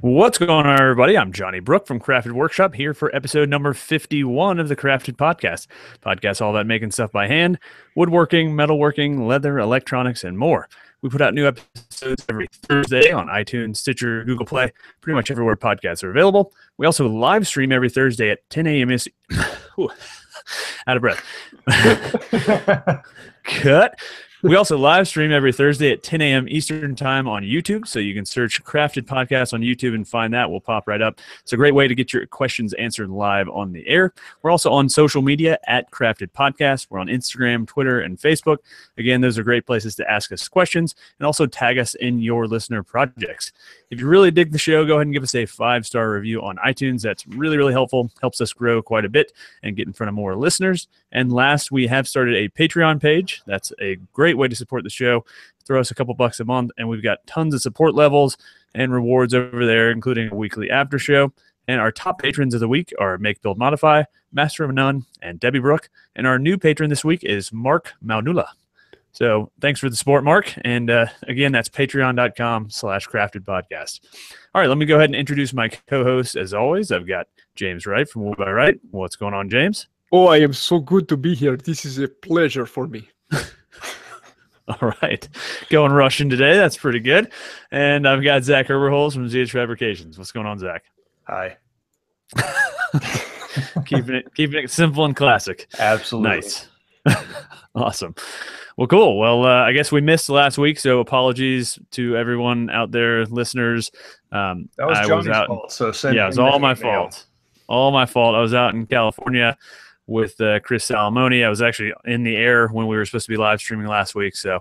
What's going on, everybody? I'm Johnny Brook from Crafted Workshop here for episode number 51 of the Crafted Podcast. Podcast all about making stuff by hand, woodworking, metalworking, leather, electronics, and more. We put out new episodes every Thursday on iTunes, Stitcher, Google Play, pretty much everywhere podcasts are available. We also live stream every Thursday at 10 a.m. Out of breath. Cut. We also live stream every Thursday at 10 a.m. Eastern time on YouTube. So you can search Crafted Podcast on YouTube and find that. We'll pop right up. It's a great way to get your questions answered live on the air. We're also on social media at Crafted Podcast. We're on Instagram, Twitter, and Facebook. Again, those are great places to ask us questions and also tag us in your listener projects. If you really dig the show, go ahead and give us a 5-star review on iTunes. That's really, really helpful. Helps us grow quite a bit and get in front of more listeners. And last, we have started a Patreon page. That's a great way to support the show. Throw us a couple bucks a month, and we've got tons of support levels and rewards over there, including a weekly after show. And our top patrons of the week are Make, Build, Modify, Master of None, and Debbie Brook. And our new patron this week is Mark Maunula. So thanks for the support, Mark. And again, that's patreon.com/craftedpodcast. All right, let me go ahead and introduce my co-host. As always, I've got James Wright from Wood by Wright. What's going on, James? Oh, I am so good to be here. This is a pleasure for me. All right. Going Russian today. That's pretty good. And I've got Zack Herberholz from ZH Fabrications. What's going on, Zack? Hi. keeping it simple and classic. Absolutely. Nice. Awesome. Well, cool. Well, I guess we missed last week, so apologies to everyone out there, listeners. That was Johnny's fault. So it was all my fault. All my fault. I was out in California with Chris Salamone. I was actually in the air when we were supposed to be live streaming last week, so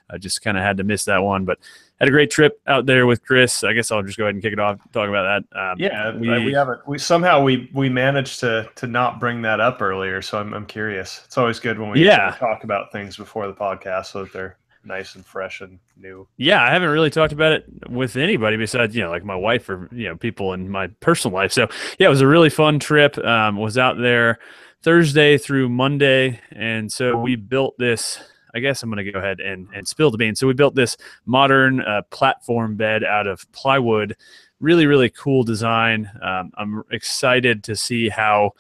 I just kind of had to miss that one. But had a great trip out there with Chris. I guess I'll just go ahead and kick it off, talk about that. We haven't. We somehow managed to not bring that up earlier, so I'm curious. It's always good when we talk about things before the podcast, so that they're nice and fresh and new. Yeah, I haven't really talked about it with anybody besides, like my wife or, people in my personal life. So yeah, it was a really fun trip. Was out there Thursday through Monday. And so we built this, I guess I'm going to go ahead and spill the beans. So we built this modern platform bed out of plywood. Really, really cool design. I'm excited to see how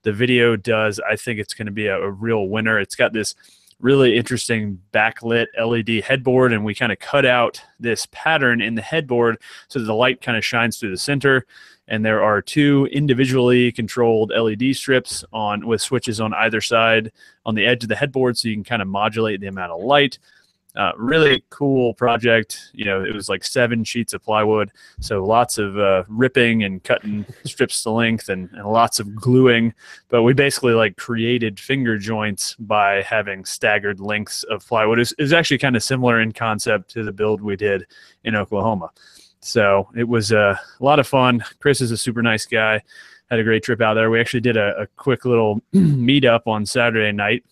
the video does. I think it's going to be a real winner. It's got this really interesting backlit LED headboard, and we kind of cut out this pattern in the headboard so that the light kind of shines through the center. And there are 2 individually controlled LED strips with switches on either side on the edge of the headboard, so you can kind of modulate the amount of light. Really cool project. It was like 7 sheets of plywood, so lots of ripping and cutting strips to length and lots of gluing. But we basically created finger joints by having staggered lengths of plywood. It was actually kind of similar in concept to the build we did in Oklahoma. So it was a lot of fun. Chris is a super nice guy. Had a great trip out there. We actually did a quick little meetup on Saturday night.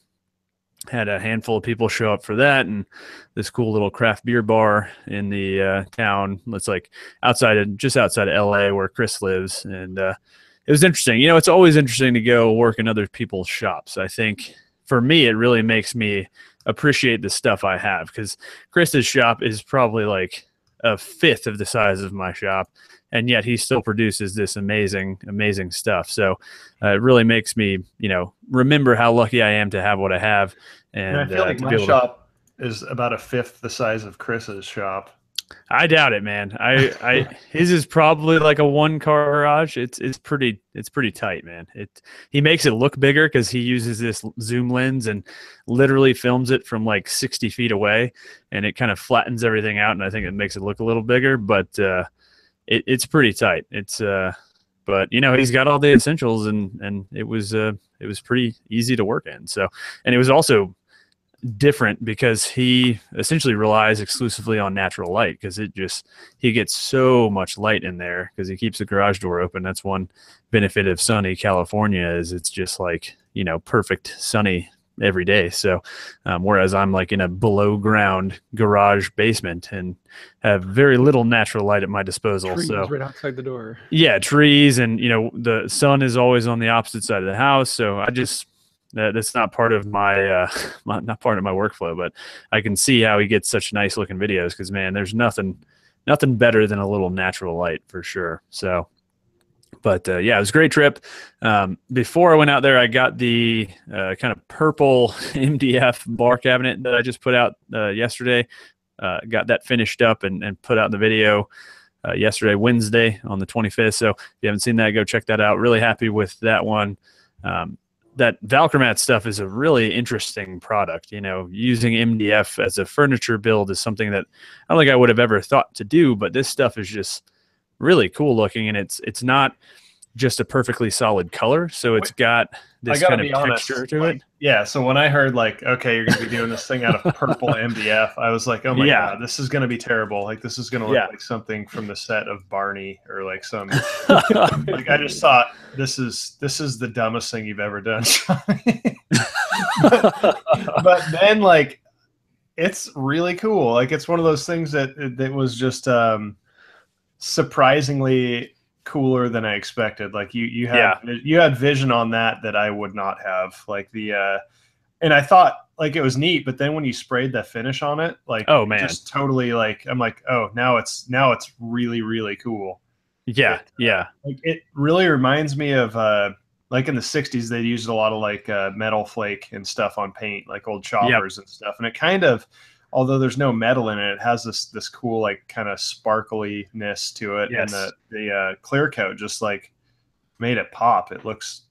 Had a handful of people show up for that, and this cool little craft beer bar in the town. It's just outside of LA where Chris lives. And it was interesting. It's always interesting to go work in other people's shops. I think for me, it really makes me appreciate the stuff I have, because Chris's shop is probably like a fifth of the size of my shop, and yet he still produces this amazing stuff. So it really makes me, remember how lucky I am to have what I have. And I feel like my shop is about a fifth the size of Chris's shop. I doubt it, man. His is probably like a 1-car garage. It's pretty tight, man. He makes it look bigger because he uses this zoom lens and literally films it from like 60 feet away, and it kind of flattens everything out, and I think it makes it look a little bigger. But it's pretty tight. But he's got all the essentials, and it was pretty easy to work in. So, and it was also different because he essentially relies exclusively on natural light, because he gets so much light in there because he keeps the garage door open. That's one benefit of sunny California, is it's just perfect sunny every day. So whereas I'm in a below ground garage basement and have very little natural light at my disposal. Trees so right outside the door. Yeah, trees, and the sun is always on the opposite side of the house. So that's not part of my not part of my workflow, but I can see how he gets such nice looking videos, because man, there's nothing nothing better than a little natural light for sure. So, but yeah, it was a great trip. Before I went out there, I got the kind of purple MDF bar cabinet that I just put out yesterday. Got that finished up and put out in the video yesterday, Wednesday on the 25th. So if you haven't seen that, go check that out. Really happy with that one. That Valcromat stuff is a really interesting product. You know, using MDF as a furniture build is something that I don't think I would have ever thought to do, but this stuff is just really cool looking, and it's not just a perfectly solid color, so it's got this kind of texture to it. Yeah, so when I heard like, okay, you're gonna be doing this thing out of purple MDF, I was like, oh my god, this is gonna be terrible. Like, this is gonna look like something from the set of Barney, or like some like, I just thought this is the dumbest thing you've ever done. but then like, it's really cool. Like, it's one of those things that was just surprisingly cooler than I expected. Like, you had vision on that I would not have. Like and I thought like it was neat, but then when you sprayed that finish on it, like, oh man, just totally like, I'm like, oh, now it's really, really cool. Yeah. Like, it really reminds me of like in the 60s, they used a lot of like metal flake and stuff on paint, like old choppers and stuff. And it kind of, although there's no metal in it, it has this cool like kind of sparkliness to it, and the clear coat just like made it pop. It looks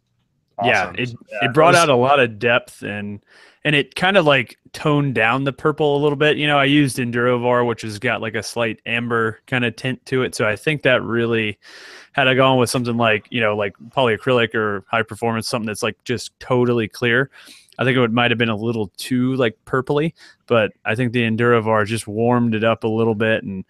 awesome. It brought out a lot of depth, and it kind of like toned down the purple a little bit. You know, I used Endurovar, which has got like a slight amber kind of tint to it, so I think that really, had I gone with something like, you know, like polyacrylic or high performance, something that's like just totally clear, I think it might have been a little too like purpley, but I think the Endurovar just warmed it up a little bit. And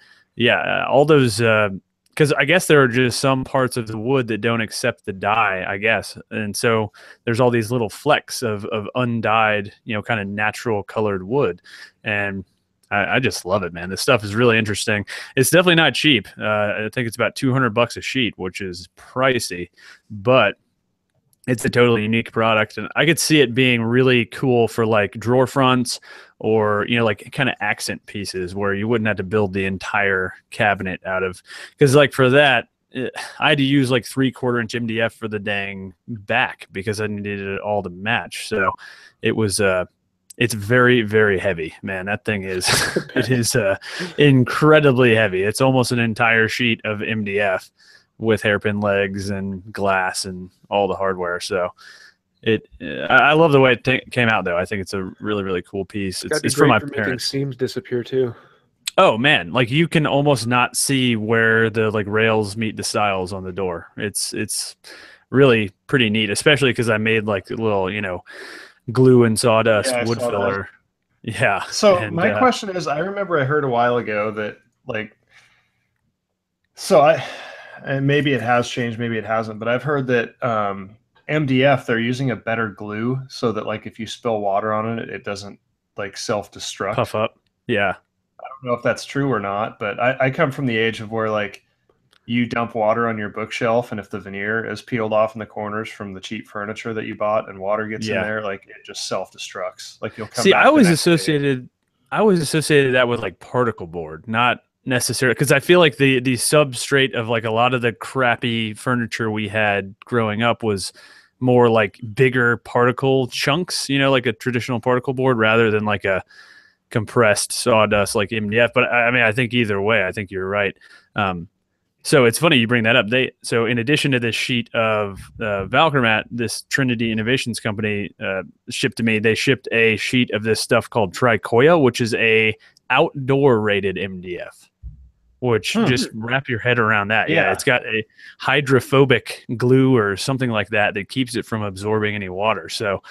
all those, because I guess there are just some parts of the wood that don't accept the dye, I guess. And so there's all these little flecks of undyed, you know, kind of natural colored wood. And I just love it, man. This stuff is really interesting. It's definitely not cheap. I think it's about $200 a sheet, which is pricey, but it's a totally unique product, and I could see it being really cool for like drawer fronts, or, you know, like kind of accent pieces where you wouldn't have to build the entire cabinet out of, because like for that, I had to use like 3/4 inch MDF for the dang back because I needed it all to match. So it was, it's very, very heavy, man. That thing is, it is incredibly heavy. It's almost an entire sheet of MDF with hairpin legs and glass and all the hardware. So I love the way it came out, though. I think it's a really, really cool piece. It's for my parents. Seams disappear too. Oh man, like you can almost not see where the like rails meet the stiles on the door. It's really pretty neat, especially because I made like a little, you know, glue and sawdust wood filler. Yeah. So my question is, I remember I heard a while ago that like, and maybe it has changed, maybe it hasn't, but I've heard that MDF, they're using a better glue so that like if you spill water on it, it doesn't like self-destruct. Puff up. Yeah. I don't know if that's true or not, but I come from the age of where like you dump water on your bookshelf, and if the veneer is peeled off in the corners from the cheap furniture that you bought and water gets in there, like it just self-destructs. Like you'll come back. I always associated that with like particle board, not necessarily, because I feel like the substrate of like a lot of the crappy furniture we had growing up was more like bigger particle chunks, you know, like a traditional particle board rather than like a compressed sawdust like MDF. But I mean, I think either way, I think you're right. So it's funny you bring that up. So in addition to this sheet of Valcromat, this Trinity Innovations company shipped to me. They shipped a sheet of this stuff called Tricoya, which is a outdoor rated MDF. Which just wrap your head around that. Yeah, it's got a hydrophobic glue or something like that that keeps it from absorbing any water. So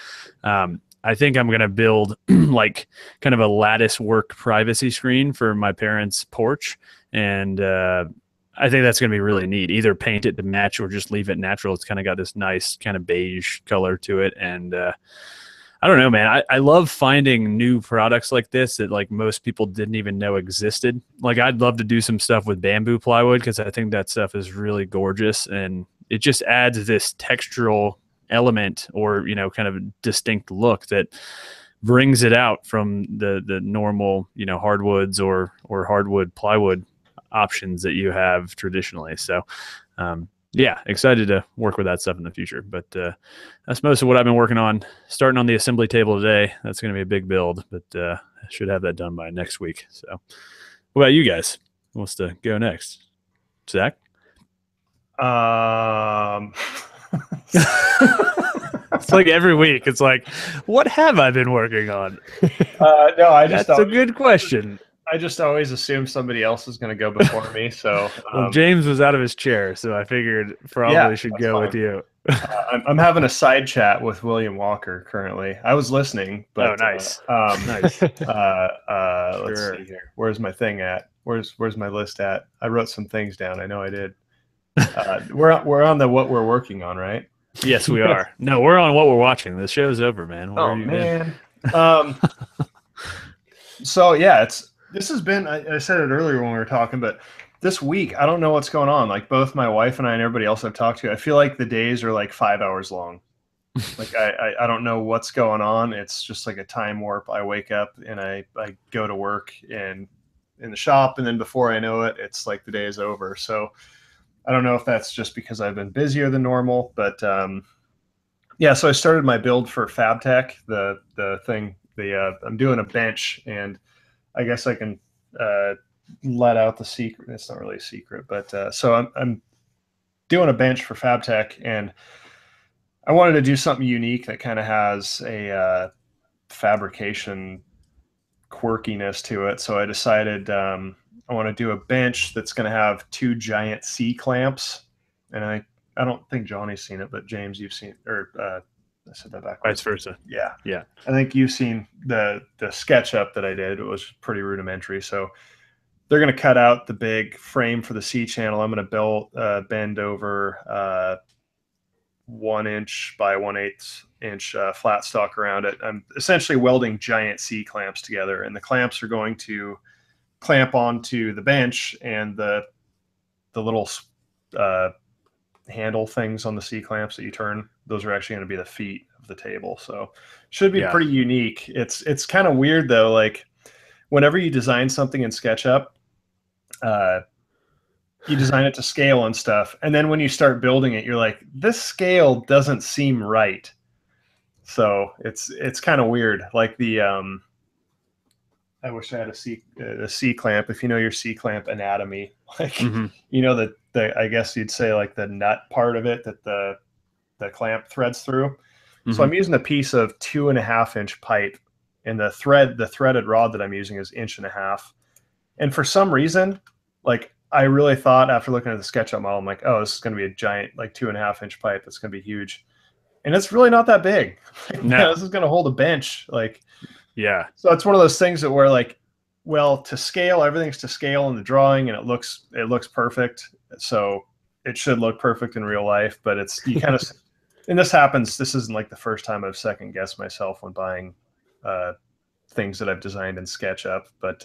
I think I'm going to build like kind of a lattice work privacy screen for my parents' porch. And I think that's going to be really neat. Either paint it to match or just leave it natural. It's kind of got this nice kind of beige color to it. And I don't know, man. I love finding new products like this that like most people didn't even know existed. Like I'd love to do some stuff with bamboo plywood because I think that stuff is really gorgeous, and it just adds this textural element or, you know, kind of distinct look that brings it out from the normal, you know, hardwoods or hardwood plywood. options that you have traditionally. So, yeah, excited to work with that stuff in the future. But that's most of what I've been working on. Starting on the assembly table today. That's going to be a big build, but I should have that done by next week. So, what about you guys? Who wants to go next? Zach? It's like every week. It's like, what have I been working on? No, that's a good question. I just always assume somebody else is going to go before me. So, well, James was out of his chair, so I figured probably should go with you. I'm having a side chat with William Walker currently. I was listening, but nice. Nice. Let's see here. Where's my thing at? Where's my list at? I wrote some things down. I know I did. We're on the what we're working on, right? Yes, we are. No, we're on what we're watching. The show's over, man. Where have you been? So yeah, this has been, I said it earlier when we were talking, but this week, I don't know what's going on. Like both my wife and I and everybody else I've talked to, I feel like the days are like 5 hours long. Like I don't know what's going on. It's just like a time warp. I wake up and I go to work and in the shop, and then before I know it, it's like the day is over. So I don't know if that's just because I've been busier than normal, but yeah. So I started my build for Fabtech, the thing. I'm doing a bench, and I guess I can let out the secret. It's not really a secret, but so I'm doing a bench for Fabtech, and I wanted to do something unique that kind of has a fabrication quirkiness to it. So I decided I want to do a bench that's going to have 2 giant C clamps, and I don't think Johnny's seen it, but James, you've seen, or I said that backwards. Vice versa. Yeah. I think you've seen the sketch up that I did. It was pretty rudimentary. So they're going to cut out the big frame for the C channel. I'm going to bend over 1 inch by 1/8 inch flat stock around it. I'm essentially welding giant C clamps together, and the clamps are going to clamp onto the bench, and the little handle things on the C clamps that you turn, those are actually going to be the feet of the table. So should be pretty unique. It's kind of weird though. Like whenever you design something in SketchUp, you design it to scale and stuff. And then when you start building it, you're like, this scale doesn't seem right. So it's kind of weird. Like I wish I had a C clamp. If you know your C clamp anatomy, like you know that I guess you'd say like the nut part of it that the clamp threads through. So I'm using a piece of 2.5 inch pipe, and the threaded rod that I'm using is 1.5 inches. And for some reason, like I really thought after looking at the SketchUp model, I'm like, oh, this is going to be a giant like 2.5 inch pipe. That's going to be huge, and it's really not that big. Like, no, this is going to hold a bench. Like. Yeah. So it's one of those things that where like, well, to scale, everything's to scale in the drawing, and it looks perfect. So it should look perfect in real life, but it's, you kind of, and this happens, this isn't like the first time I've second guessed myself when buying things that I've designed in SketchUp, but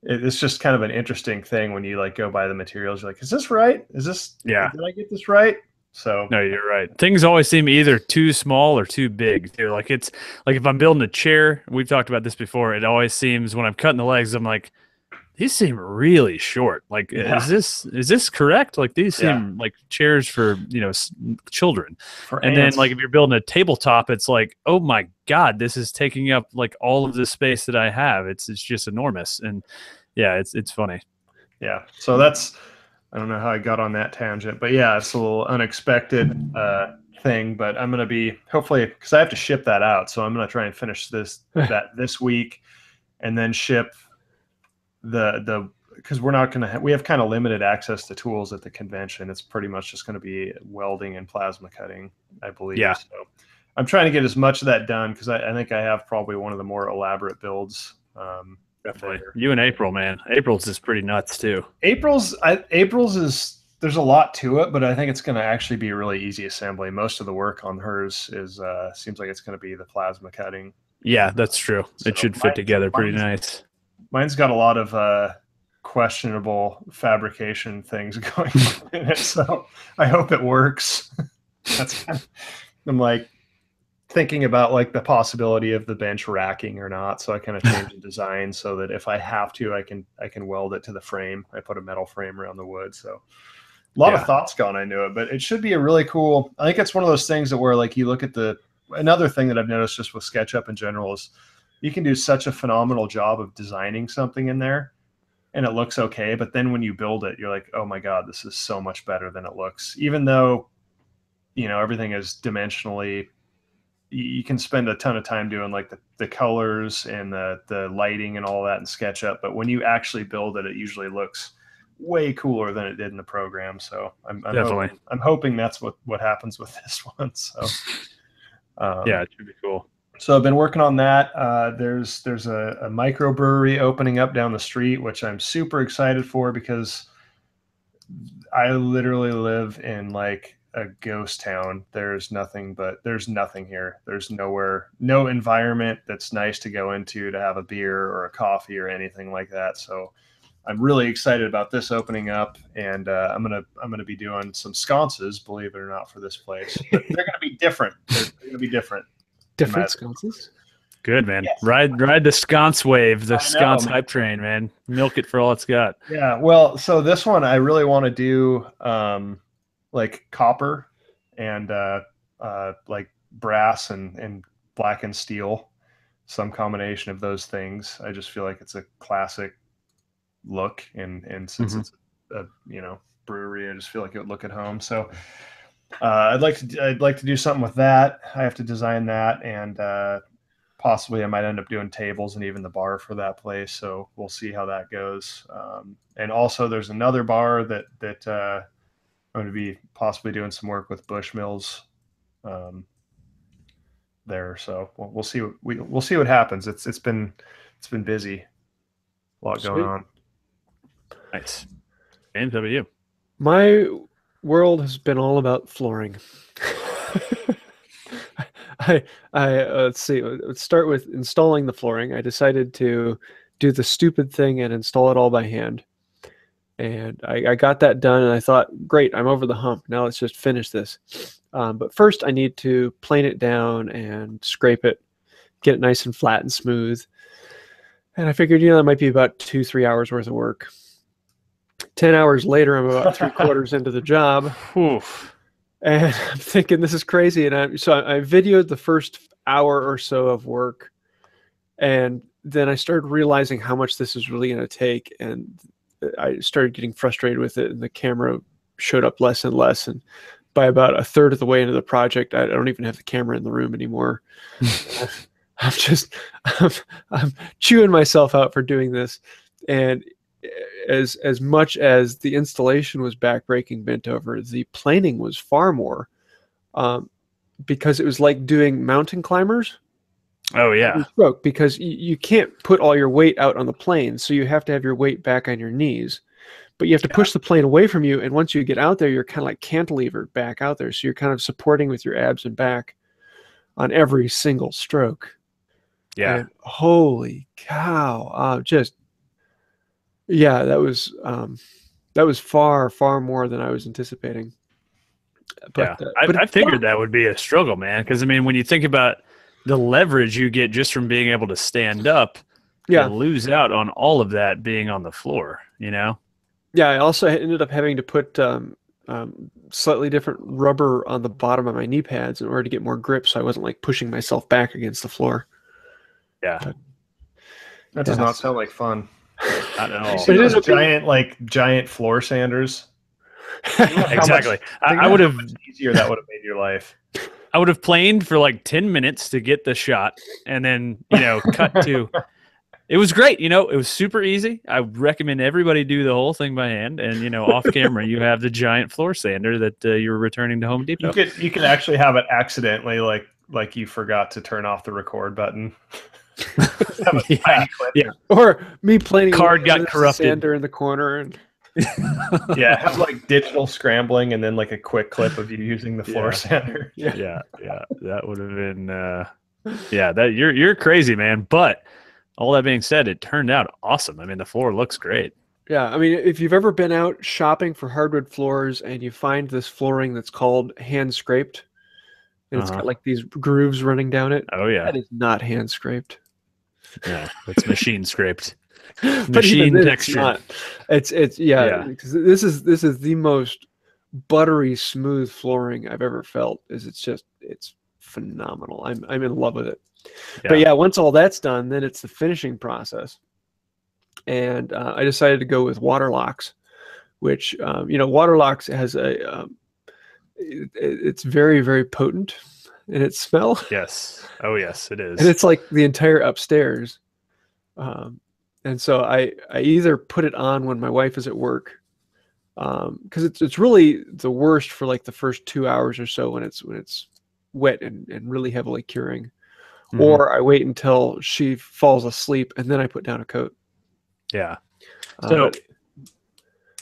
it's just kind of an interesting thing when you like go buy the materials. You're like, is this right? Did I get this right? So no, you're right. Things always seem either too small or too big. Too. Like it's like if I'm building a chair, we've talked about this before. It always seems when I'm cutting the legs, I'm like, these seem really short. Like, is this correct? Like these seem like chairs for children. And then like if you're building a tabletop, it's like, oh my god, this is taking up like all of the space that I have. It's just enormous. And yeah, it's funny. Yeah. So that's. I don't know how I got on that tangent, but yeah, it's a little unexpected thing. But I'm going to be hopefully, because I have to ship that out, so I'm going to try and finish this week, and then ship because we're not going to we have kind of limited access to tools at the convention. It's pretty much just going to be welding and plasma cutting, I believe. Yeah. So I'm trying to get as much of that done because I think I have probably one of the more elaborate builds. Definitely. You and April, man. April's is pretty nuts too. April's is, there's a lot to it, but I think it's going to actually be a really easy assembly. Most of the work on hers is seems like it's going to be the plasma cutting. Yeah, that's true. So it should fit together pretty nice. Mine's got a lot of questionable fabrication things going on in it, so I hope it works. That's kind of, I'm like, thinking about like the possibility of the bench racking or not. So I kind of changed the design so that if I have to, I can weld it to the frame. I put a metal frame around the wood. So a lot of thoughts gone into it, but it should be a really cool. I think it's one of those things that where like you look at another thing that I've noticed just with SketchUp in general is you can do such a phenomenal job of designing something in there and it looks okay. But then when you build it, you're like, oh my God, this is so much better than it looks. Even though, everything is dimensionally, you can spend a ton of time doing like the colors and the lighting and all that in SketchUp. But when you actually build it, it usually looks way cooler than it did in the program. So I'm hoping that's what happens with this one. So yeah, it should be cool. So I've been working on that. There's a microbrewery opening up down the street, which I'm super excited for because I literally live in like a ghost town. There's nothing here. There's no environment that's nice to go into to have a beer or a coffee or anything like that. So I'm really excited about this opening up, and I'm gonna be doing some sconces, believe it or not, for this place. But they're gonna be different. They're gonna be different. Different sconces. Good, man. Yes. Ride the sconce wave, the sconce hype train, man. Milk it for all it's got. Yeah. Well, so this one I really want to do like copper and like brass and blackened steel, some combination of those things. I just feel like it's a classic look, and since it's a brewery, I just feel like it would look at home. So I'd like to do something with that. I have to design that, and possibly I might end up doing tables and even the bar for that place. So we'll see how that goes. And also there's another bar that I'm going to be possibly doing some work with Bushmills there. So we'll see we'll see what happens. It's been busy, a lot going on. Nice. And how about you? My world has been all about flooring. Let's see. Let's start with installing the flooring. I decided to do the stupid thing and install it all by hand. And I got that done, and I thought, great, I'm over the hump. Now let's just finish this. But first I need to plane it down and scrape it, get it nice and flat and smooth. And I figured, that might be about 2-3 hours worth of work. 10 hours later, I'm about 3/4 into the job. Oof. And I'm thinking, this is crazy. And so I videoed the first hour or so of work. And then I started realizing how much this is really going to take. And I started getting frustrated with it. And the camera showed up less and less. And by about 1/3 of the way into the project, I don't even have the camera in the room anymore. I'm chewing myself out for doing this. And as much as the installation was backbreaking, bent over, the planing was far more, because it was like doing mountain climbers. Oh yeah. Because you can't put all your weight out on the plane, so you have to have your weight back on your knees, but you have to push the plane away from you. And once you get out there, you're kind of like cantilevered back out there, so you're kind of supporting with your abs and back on every single stroke. Yeah. And holy cow! Yeah, that was far, far more than I was anticipating. But, yeah, I figured that would be a struggle, man. Because I mean, when you think about the leverage you get just from being able to stand up, you lose out on all of that being on the floor. Yeah, I also ended up having to put slightly different rubber on the bottom of my knee pads in order to get more grip, so I wasn't like pushing myself back against the floor. Yeah, that does not sound like fun. Not at all. But it is giant floor sanders. Exactly. I would have easier that would have made your life. I would have planed for like 10 minutes to get the shot, and then cut to. It was great. It was super easy. I recommend everybody do the whole thing by hand, and off camera you have the giant floor sander that you're returning to Home Depot. You could actually have it accidentally, like you forgot to turn off the record button. Yeah. Or me playing card got corrupted sander in the corner, and yeah, have like digital scrambling and then like a quick clip of you using the floor sander. Yeah, that would have been that you're crazy, man. But all that being said, it turned out awesome. I mean, the floor looks great. Yeah, I mean, if you've ever been out shopping for hardwood floors and you find this flooring that's called hand scraped, and it's got like these grooves running down it. Oh yeah, that is not hand scraped. Yeah, it's machine scraped, But even machine then, texture. It's yeah. Because this is the most buttery smooth flooring I've ever felt. It's phenomenal. I'm in love with it. But yeah, once all that's done, then it's the finishing process. And I decided to go with water locks, which water locks has it's very, very potent in its smell. Yes. Oh yes, it is. And it's like the entire upstairs. And so I either put it on when my wife is at work, because it's really the worst for like the first 2 hours or so when it's wet and really heavily curing, or I wait until she falls asleep and then I put down a coat. Yeah. So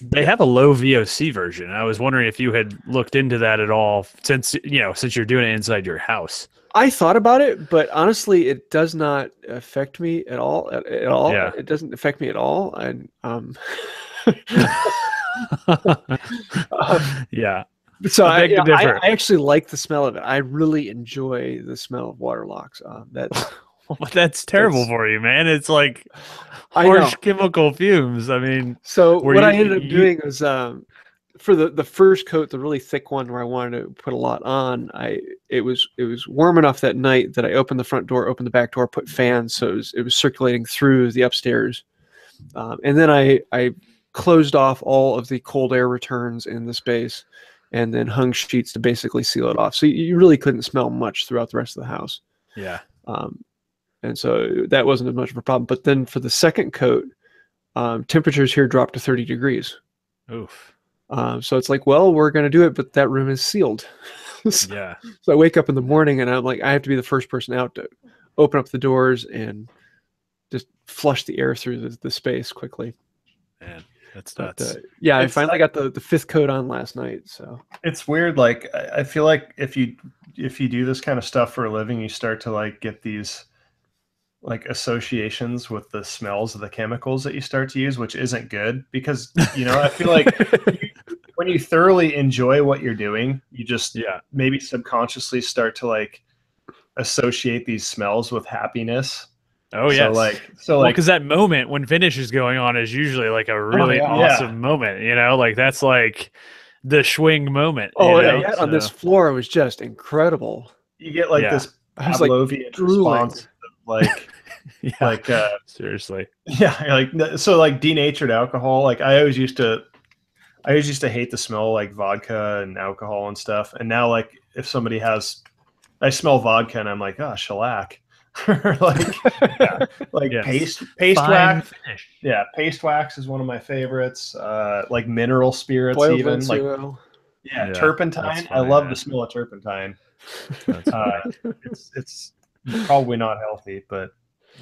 they have a low VOC version. I was wondering if you had looked into that at all, since you're doing it inside your house. I thought about it, but honestly, it does not affect me at all. At all, Yeah. It doesn't affect me at all. And yeah. So I actually like the smell of it. I really enjoy the smell of water locks. That's terrible for you, man. It's like harsh chemical fumes. I mean, so what I ended up doing was for the first coat, the really thick one where I wanted to put a lot on, it was warm enough that night that I opened the front door, opened the back door, put fans, so it was circulating through the upstairs, and then I closed off all of the cold air returns in the space, and then hung sheets to basically seal it off. So you really couldn't smell much throughout the rest of the house. Yeah. And so that wasn't as much of a problem. But then for the second coat, temperatures here dropped to 30 degrees. Oof. So it's like, well, we're going to do it, but that room is sealed. Yeah. So I wake up in the morning and I'm like, I have to be the first person out to open up the doors and just flush the air through the space quickly. Man, that's nuts. Yeah, I finally got the fifth coat on last night. So it's weird. Like, I feel like if you do this kind of stuff for a living, you start to like get these like associations with the smells of the chemicals that you start to use, which isn't good, because I feel like when you thoroughly enjoy what you're doing, you just maybe subconsciously start to like associate these smells with happiness. Oh yeah. So because that moment when finish is going on is usually like a really awesome moment, like that's like the swing moment. On this floor was just incredible. You get like this Pavlovian response, like seriously. Yeah, like so like denatured alcohol. Like I always used to hate the smell of, like vodka and alcohol and stuff. And now like if somebody I smell vodka and I'm like, oh, shellac. Paste wax. Finish. Yeah, paste wax is one of my favorites. Like mineral spirits, even like turpentine. I love the smell of turpentine. It's probably not healthy, but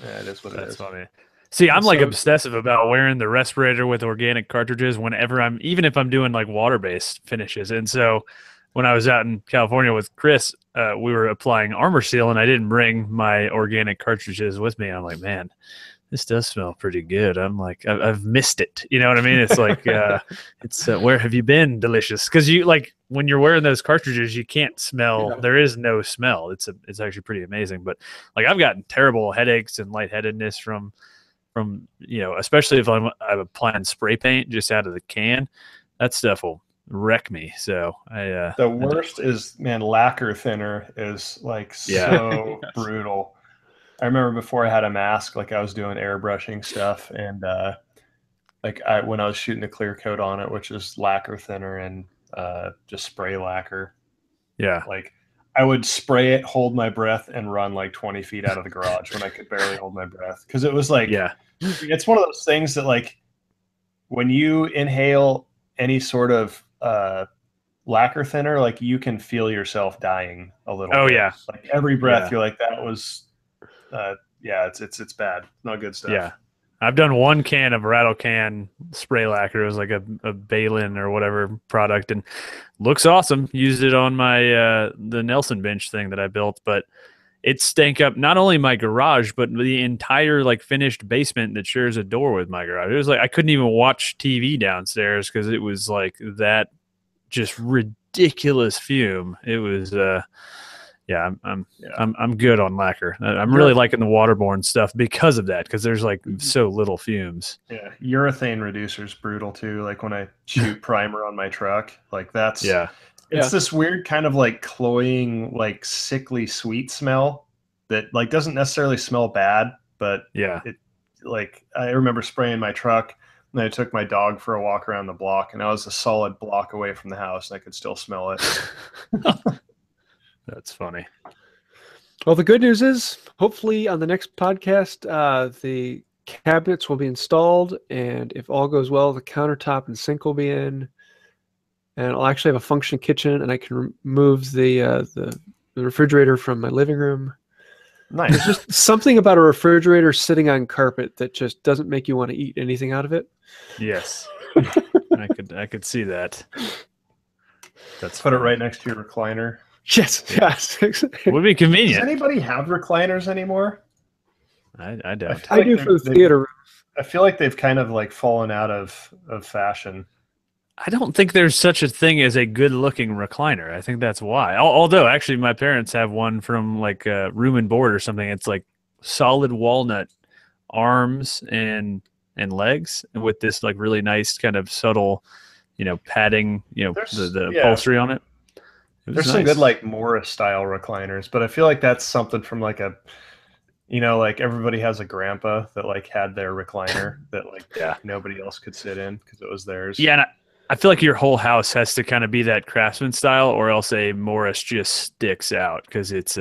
it is what it is. Funny. See, I'm like obsessive about wearing the respirator with organic cartridges whenever even if I'm doing like water-based finishes. And so when I was out in California with Chris, we were applying Armor Seal, and I didn't bring my organic cartridges with me. I'm like, man, this does smell pretty good. I'm like, I've missed it. You know what I mean? It's like, it's where have you been? Delicious. Because you like when you're wearing those cartridges, you can't smell. Yeah. There is no smell. It's actually pretty amazing. But like I've gotten terrible headaches and lightheadedness from especially if I'm applying spray paint just out of the can. That stuff will wreck me. So the worst is, man, lacquer thinner is like so brutal. I remember before I had a mask, like I was doing airbrushing stuff, and when I was shooting a clear coat on it, which is lacquer thinner and just spray lacquer. Yeah. Like I would spray it, hold my breath, and run like 20 feet out of the garage when I could barely hold my breath. Because it was like, it's one of those things that like when you inhale any sort of lacquer thinner, like you can feel yourself dying a little bit. Yeah. Like every breath you're like, that was it's bad. Not good stuff. Yeah. I've done one can of rattle can spray lacquer. It was like a Balin or whatever product, and looks awesome. Used it on my the Nelson bench thing that I built, but it stank up not only my garage, but the entire like finished basement that shares a door with my garage. It was like I couldn't even watch TV downstairs because it was like that just ridiculous fume. It was Yeah, I'm good on lacquer. I'm really liking the waterborne stuff because of that, because there's like so little fumes. Yeah, urethane reducer's brutal too. Like when I shoot primer on my truck, like that's it's this weird kind of like cloying, like sickly sweet smell that like doesn't necessarily smell bad, but it like I remember spraying my truck and I took my dog for a walk around the block and I was a solid block away from the house and I could still smell it. That's funny. Well, the good news is hopefully on the next podcast, the cabinets will be installed, and if all goes well, the countertop and sink will be in, and I'll actually have a functioning kitchen, and I can remove the refrigerator from my living room. Nice. There's just something about a refrigerator sitting on carpet that just doesn't make you want to eat anything out of it. Yes, I could see that. That's put it right next to your recliner. Yes, yes. Would be convenient. Does anybody have recliners anymore? I don't. I do for the theater. I feel like they've kind of like fallen out of fashion. I don't think there's such a thing as a good-looking recliner. I think that's why. Although, actually, my parents have one from like Room and Board or something. It's like solid walnut arms and legs with this like really nice kind of subtle, padding, the upholstery on it. There's some good like Morris style recliners, but I feel like that's something from like a, like everybody has a grandpa that like had their recliner that like nobody else could sit in because it was theirs. Yeah, and I feel like your whole house has to kind of be that Craftsman style, or else a Morris just sticks out because that's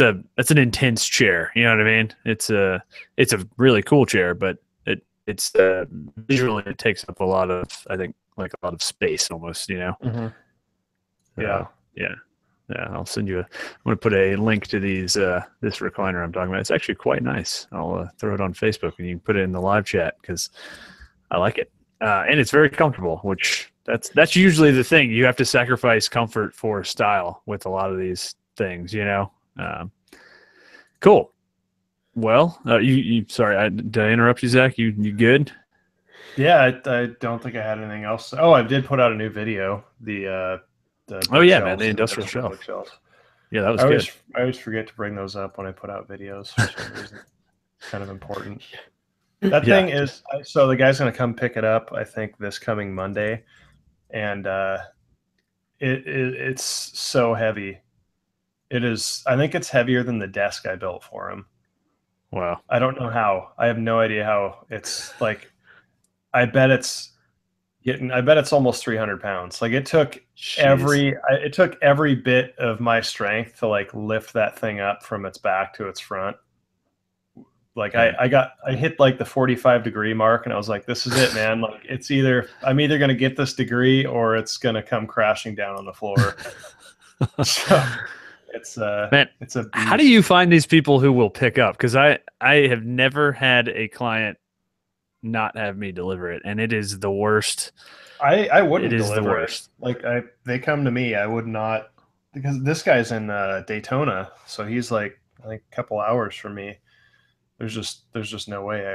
an intense chair. You know what I mean? It's a really cool chair, but it's visually it takes up a lot of, I think, like a lot of space almost. Mm-hmm. Yeah. I'll send you I'm going to put a link to this recliner I'm talking about. It's actually quite nice. I'll throw it on Facebook and you can put it in the live chat because I like it. And it's very comfortable, which that's usually the thing. You have to sacrifice comfort for style with a lot of these things, Cool. Well, sorry, did I interrupt you, Zach? You good? Yeah, I don't think I had anything else. Oh, I did put out a new video. The man, the industrial shelf. Yeah, that was good. I always forget to bring those up when I put out videos for some reason. It's kind of important. That thing is, so the guy's going to come pick it up, I think, this coming Monday. And it's so heavy. It is, I think it's heavier than the desk I built for him. Wow. I don't know how. I have no idea how. It's like, I bet it's almost 300 pounds. Like it took every bit of my strength to like lift that thing up from its back to its front. Like I hit like the 45-degree mark and I was like, this is it, man. Like I'm either going to get this degree or it's going to come crashing down on the floor. So it's man, it's a beast. How do you find these people who will pick up? Because I have never had a client not have me deliver it, and it is the worst. I wouldn't it is deliver the worst. it. Like they come to me, I would not, because this guy's in Daytona, so he's like I think a couple hours from me. There's just no way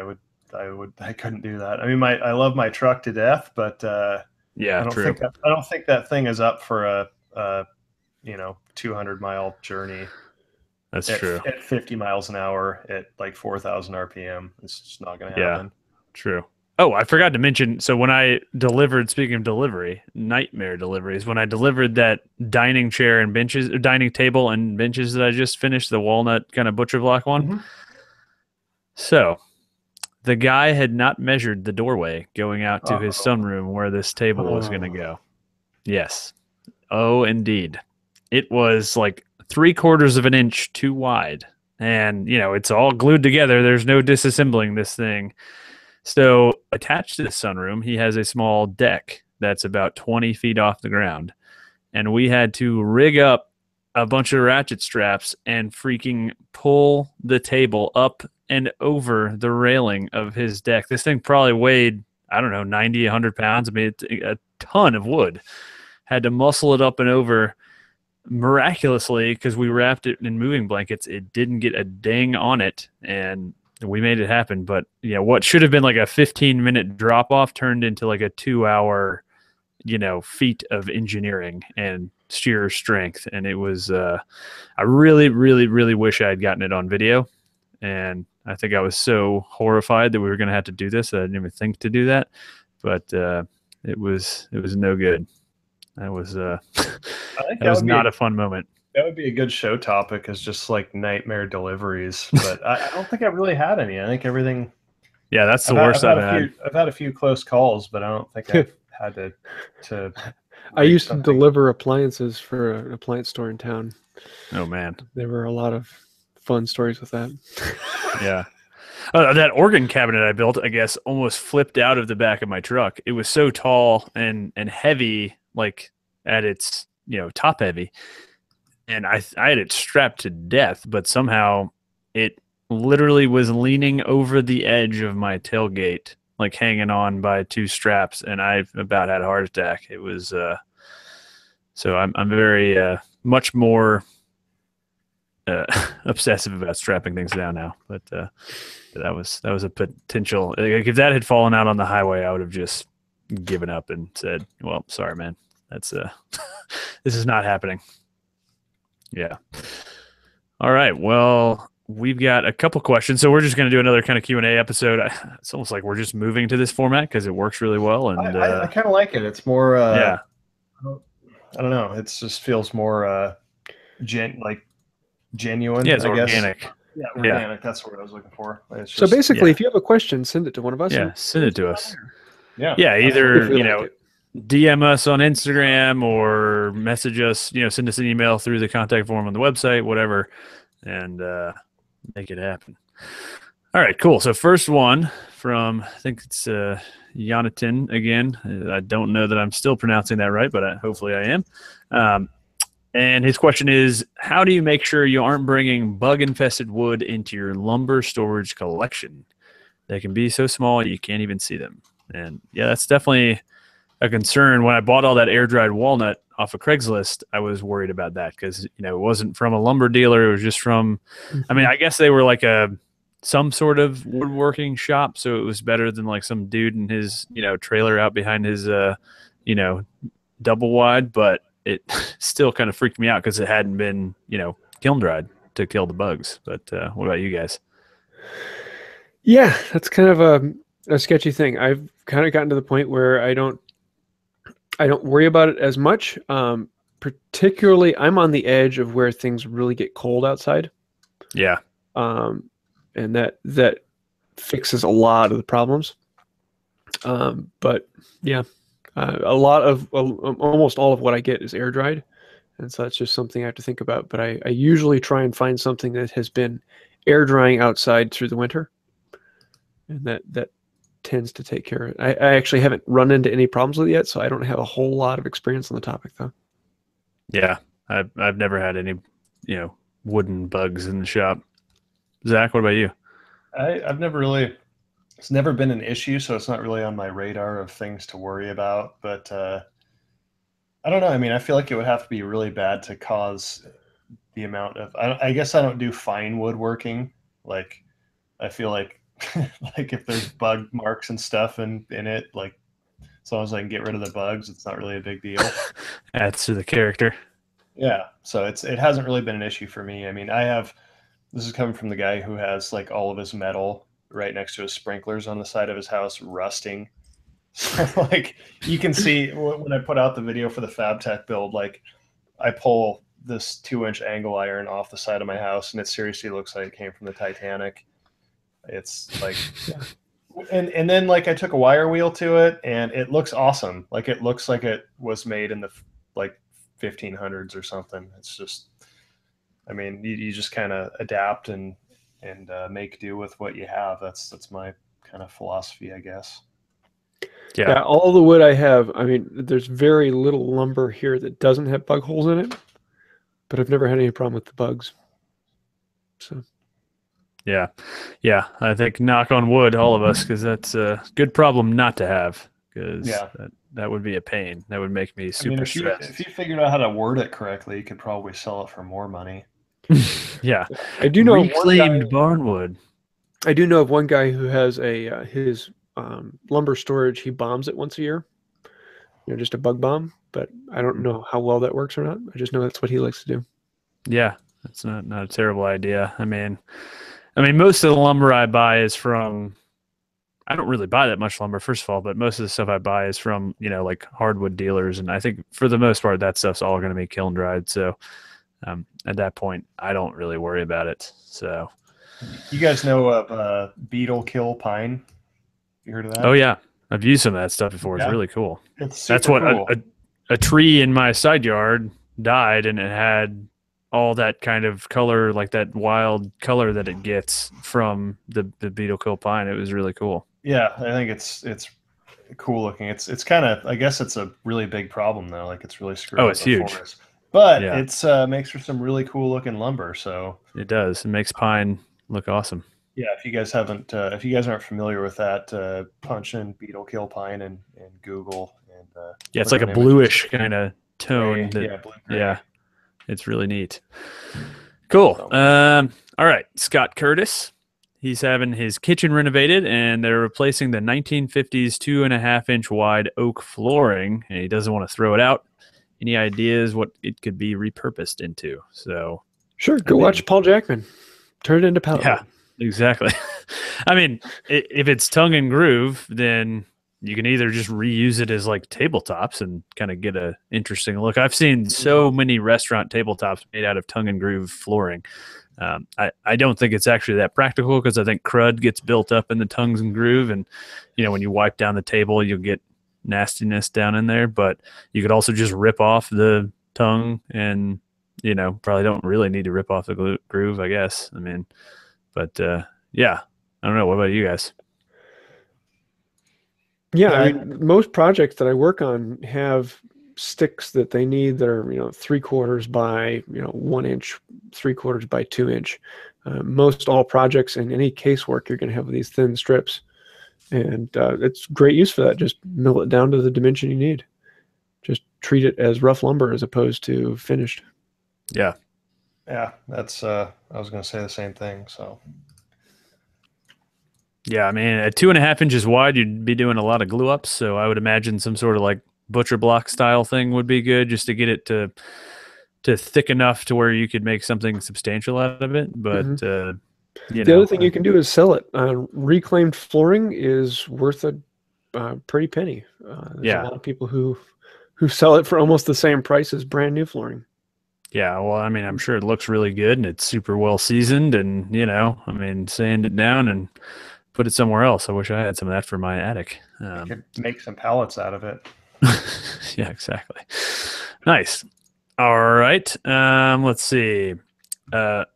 I couldn't do that. I mean, I love my truck to death, but I don't think that thing is up for a 200-mile journey. That's true. At 50 miles an hour at like 4,000 RPM, it's just not going to happen. Yeah, true. Oh, I forgot to mention. So when I delivered, speaking of delivery, nightmare deliveries, when I delivered that dining chair and benches, or dining table and benches that I just finished, the walnut kind of butcher block one. Mm-hmm. So the guy had not measured the doorway going out to his sunroom where this table was going to go. Yes. Oh, indeed. It was like 3/4 of an inch too wide. And, it's all glued together. There's no disassembling this thing. So attached to the sunroom, he has a small deck that's about 20 feet off the ground. And we had to rig up a bunch of ratchet straps and freaking pull the table up and over the railing of his deck. This thing probably weighed, 90, 100 pounds. I mean, it's a ton of wood. Had to muscle it up and over. Miraculously, because we wrapped it in moving blankets, it didn't get a ding on it, and we made it happen. But what should have been like a 15-minute drop off turned into like a 2-hour feat of engineering, and sheer strength. And it was, I really, really, really wish I had gotten it on video. And I think I was so horrified that we were going to have to do this that I didn't even think to do that. But it was no good. That was I think that was not a fun moment. That would be a good show topic, is just like nightmare deliveries. But I don't think I've really had any. I think everything. Yeah, that's the worst I've had. I've had a few close calls, but I don't think I've had to. I used to deliver appliances for an appliance store in town. Oh man, there were a lot of fun stories with that. Yeah. That organ cabinet I built, I guess, almost flipped out of the back of my truck. It was so tall and heavy, like at its, top heavy. And I had it strapped to death, but somehow it literally was leaning over the edge of my tailgate, like hanging on by 2 straps, and I about had a heart attack. It was so I'm very much more obsessive about strapping things down now. But that was a potential. Like, if that had fallen out on the highway, I would have just given up and said, "Well, sorry, man. That's this is not happening." Yeah. All right. Well, we've got a couple questions, so we're just going to do another kind of Q&A episode. It's almost like we're just moving to this format because it works really well. And I kind of like it. It's more. Yeah. I don't know. It just feels more genuine. Yeah, it's I organic. Guess. Yeah, organic. That's what I was looking for. It's just, so basically, if you have a question, send it to one of us. Yeah, send it to us. Yeah. Yeah, either DM us on Instagram or message us, send us an email through the contact form on the website, whatever, and make it happen. All right, cool. So first one from, I think it's Jonathan again. I don't know that I'm still pronouncing that right, but hopefully I am. And his question is, how do you make sure you aren't bringing bug-infested wood into your lumber storage collection? They can be so small you can't even see them. And yeah, that's definitely a concern. When I bought all that air-dried walnut off of Craigslist, I was worried about that because, it wasn't from a lumber dealer. It was just from, I guess they were like some sort of woodworking shop. So it was better than like some dude in his, trailer out behind his, double wide, but it still kind of freaked me out because it hadn't been, kiln dried to kill the bugs. But what about you guys? Yeah, that's kind of a sketchy thing. I've kind of gotten to the point where I don't worry about it as much. Particularly, I'm on the edge of where things really get cold outside. Yeah. And that fixes a lot of the problems. But yeah, almost all of what I get is air dried. And so that's just something I have to think about. But I usually try and find something that has been air drying outside through the winter. And that tends to take care of it. I actually haven't run into any problems with it yet, so I don't have a whole lot of experience on the topic, though. Yeah, I've never had any, wooden bugs in the shop. Zach, what about you? I've never really. It's never been an issue, so it's not really on my radar of things to worry about. But I don't know. I feel like it would have to be really bad to cause the amount of. I guess I don't do fine woodworking. Like, I feel like. Like if there's bug marks and stuff in it, like as long as I can get rid of the bugs, it's not really a big deal. Adds to the character. Yeah, so it hasn't really been an issue for me. This is coming from the guy who has like all of his metal right next to his sprinklers on the side of his house rusting. So like you can see when I put out the video for the Fabtech build, like I pull this 2-inch angle iron off the side of my house and it seriously looks like it came from the Titanic. It's like, and then like I took a wire wheel to it and it looks awesome. Like it looks like it was made in the like 1500s or something. It's just, you just kind of adapt and make do with what you have. That's my kind of philosophy, I guess. Yeah. All the wood I have, there's very little lumber here that doesn't have bug holes in it, but I've never had any problem with the bugs. So. Yeah. I think knock on wood, all of us, because that's a good problem not to have. Because that would be a pain. That would make me super stressed. If you figured out how to word it correctly, you could probably sell it for more money. Yeah, I do know reclaimed barnwood. I do know of one guy who has his lumber storage. He bombs it once a year, just a bug bomb, but I don't know how well that works or not. I just know that's what he likes to do. Yeah, that's not a terrible idea. I mean, most of the lumber I buy is from. I don't really buy that much lumber, first of all, but most of the stuff I buy is from, like hardwood dealers. And I think for the most part, that stuff's all going to be kiln dried. So at that point, I don't really worry about it. So, you guys know of beetle kill pine? You heard of that? Oh yeah, I've used some of that stuff before. It's really cool. It's super That's what cool. a tree in my side yard died, and it had all that kind of color, like that wild color that it gets from the beetle kill pine. It was really cool. Yeah, I think it's cool looking. It's kind of, I guess it's a really big problem though. Like it's really screwed up it's the huge. forest. But it's makes for some really cool looking lumber. So it does. It makes pine look awesome. Yeah, if you guys aren't familiar with that, punch in beetle kill pine and Google and it's like a bluish kind of tone. Blue-gray. It's really neat. Cool. All right, Scott Curtis. He's having his kitchen renovated, and they're replacing the 1950s 2.5-inch wide oak flooring, and he doesn't want to throw it out. Any ideas what it could be repurposed into? So sure, go watch Paul Jackman. Turn it into pallet. Yeah, exactly. I mean, if it's tongue and groove, then you can either just reuse it as like tabletops and kind of get a interesting look. I've seen so many restaurant tabletops made out of tongue and groove flooring. I don't think it's actually that practical because I think crud gets built up in the tongues and groove, and when you wipe down the table, you'll get nastiness down in there. But you could also just rip off the tongue, and probably don't really need to rip off the groove, I guess. I mean, but yeah, I don't know. What about you guys? Yeah, I mean, most projects that I work on have sticks that they need that are 3/4 by 1 inch, 3/4 by 2 inch. Most all projects in any casework, you're going to have these thin strips, and it's great use for that. Just mill it down to the dimension you need. Just treat it as rough lumber as opposed to finished. Yeah, that's I was going to say the same thing. So yeah, I mean, at 2.5 inches wide, you'd be doing a lot of glue ups. So I would imagine some sort of like butcher block style thing would be good, just to get it to thick enough to where you could make something substantial out of it. But the other thing you can do is sell it. Reclaimed flooring is worth a pretty penny. There's a lot of people who sell it for almost the same price as brand new flooring. Yeah, well, I mean, I'm sure it looks really good and it's super well seasoned, and sand it down and put it somewhere else. I wish I had some of that for my attic. You could make some pallets out of it. Yeah, exactly. Nice. All right. Let's see. Blēkat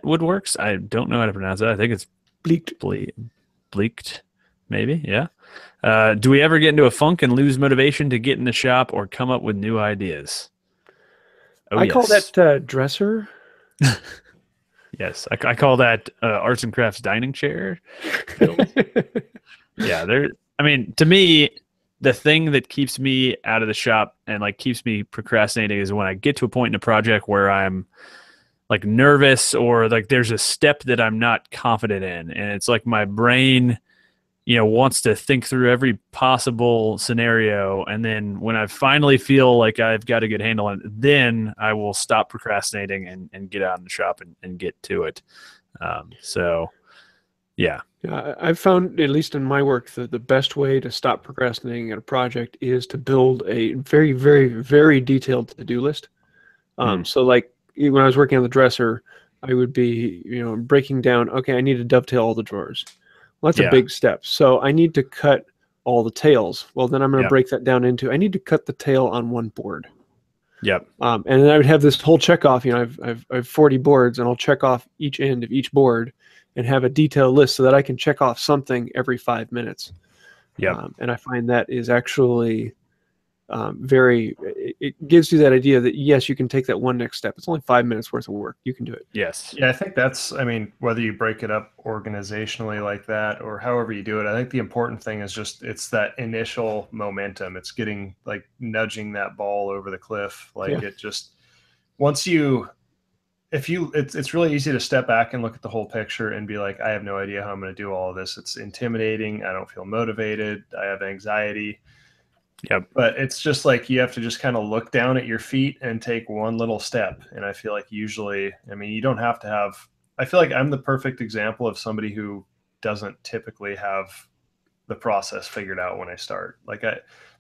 Woodworks. I don't know how to pronounce it. I think it's Blēkat, maybe. Yeah. Do we ever get into a funk and lose motivation to get in the shop or come up with new ideas? I call that dresser. Yes, I call that arts and crafts dining chair. Yeah, I mean, to me, the thing that keeps me out of the shop and like keeps me procrastinating is when I get to a point in a project where I'm like nervous, or like there's a step that I'm not confident in, and it's like my brain wants to think through every possible scenario, and then when I finally feel like I've got a good handle on it, then I will stop procrastinating and get out in the shop and get to it. So yeah, I've found, at least in my work, that the best way to stop procrastinating at a project is to build a very, very, very detailed to-do list. So like when I was working on the dresser, I would be, breaking down, okay, I need to dovetail all the drawers. Well, that's a big step. So I need to cut all the tails. Well, then I'm going to break that down into, I need to cut the tail on one board. Yep. And then I would have this whole check off, I've 40 boards, and I'll check off each end of each board and have a detailed list so that I can check off something every 5 minutes. Yeah. And I find that is actually it gives you that idea that, yes, you can take that one next step. It's only 5 minutes worth of work. You can do it. Yes. Yeah, I think that's, whether you break it up organizationally like that or however you do it, I think the important thing is just, it's that initial momentum. It's getting like nudging that ball over the cliff. Like it just, once you, it's really easy to step back and look at the whole picture and be like, I have no idea how I'm going to do all of this. It's intimidating. I don't feel motivated. I have anxiety. Yep. But it's just like you have to just kind of look down at your feet and take one little step. And I feel like usually, I mean, you don't have to have, I feel like I'm the perfect example of somebody who doesn't typically have the process figured out when I start. Like I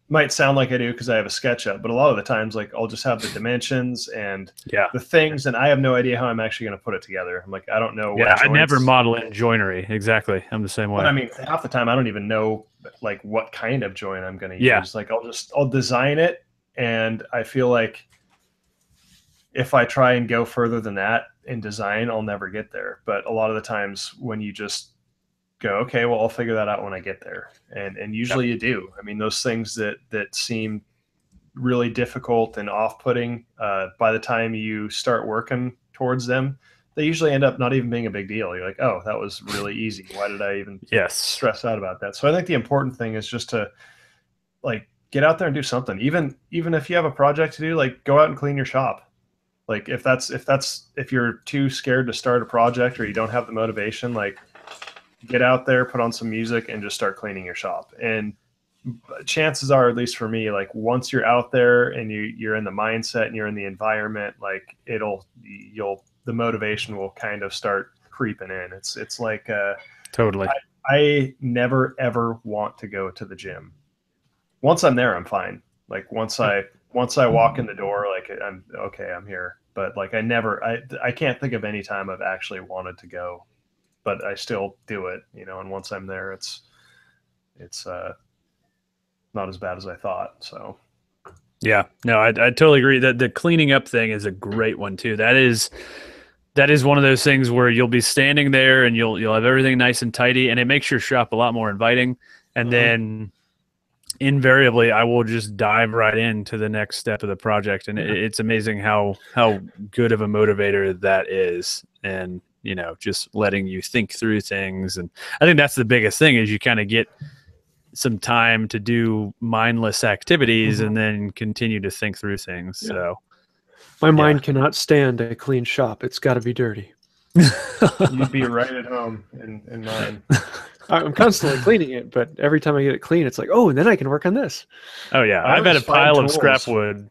might sound like I do because I have a SketchUp, but a lot of the times, like I'll just have the dimensions and the things, and I have no idea how I'm actually going to put it together. I'm like, I don't know. Yeah, I never model in joinery. Exactly. I'm the same way. But I mean, half the time I don't even know like what kind of joint I'm going to use. Like I'll design it, and I feel like if I try and go further than that in design, I'll never get there. But a lot of the times when you just go, okay, well, I'll figure that out when I get there. And usually you do. I mean, those things that seem really difficult and off-putting, by the time you start working towards them, they usually end up not even being a big deal. You're like, oh, that was really easy. Why did I even stress out about that? So I think the important thing is just to like get out there and do something. Even if you have a project to do, like go out and clean your shop. Like if you're too scared to start a project or you don't have the motivation, like get out there, put on some music, and just start cleaning your shop. And chances are, at least for me, like once you're out there and you're in the mindset and you're in the environment, like the motivation will kind of start creeping in. It's like totally. I never ever want to go to the gym. Once I'm there, I'm fine. Like once I walk in the door, like I'm okay, I'm here. But like I can't think of any time I've actually wanted to go, but I still do it, you know. And once I'm there, it's not as bad as I thought. So yeah, no, I totally agree that the cleaning up thing is a great one too. That is one of those things where you'll be standing there and you'll have everything nice and tidy, and it makes your shop a lot more inviting. And then invariably I will just dive right into the next step of the project. And it's amazing how good of a motivator that is. And, you know, just letting you think through things. And I think that's the biggest thing is you kind of get some time to do mindless activities and then continue to think through things. So my mind cannot stand a clean shop. It's got to be dirty. You'd be right at home in mine. I'm constantly cleaning it, but every time I get it clean, it's like, oh, and then I can work on this. Oh yeah, I've had a pile of scrap wood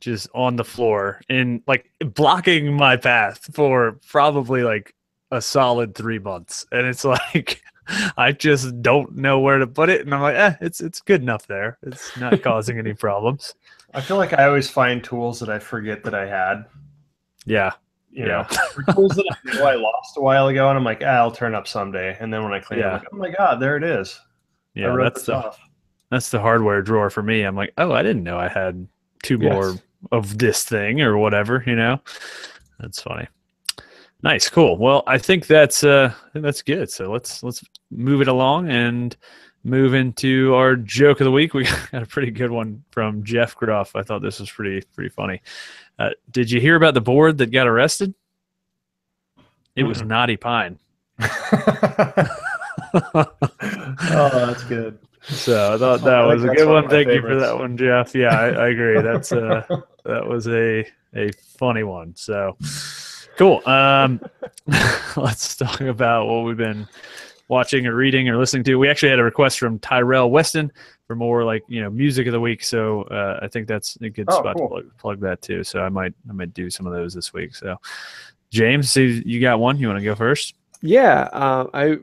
just on the floor and like blocking my path for probably like a solid 3 months, and it's like I just don't know where to put it, and I'm like, it's good enough there. It's not causing any problems. I feel like I always find tools that I forget that I had. Yeah. You know, tools that I know I lost a while ago, and I'm like, I'll turn up someday. And then when I clean it, I'm like, oh my God, there it is. Yeah, that's the hardware drawer for me. I'm like, oh, I didn't know I had 2 more of this thing or whatever, you know? That's funny. Nice, cool. Well, I think that's good. So let's move it along and move into our joke of the week. We got a pretty good one from Jeff Groff. I thought this was pretty funny. Did you hear about the board that got arrested? It was Knotty Pine. Oh, that's good. So I thought that was a good one. Thank you for that one, Jeff. Yeah, I agree. That's that was a funny one. So cool. Let's talk about what we've been watching or reading or listening to. We actually had a request from Tyrel Weston for more like, you know, music of the week. So I think that's a good spot to plug that too. So I might do some of those this week. So James, you got one? You want to go first? Yeah. I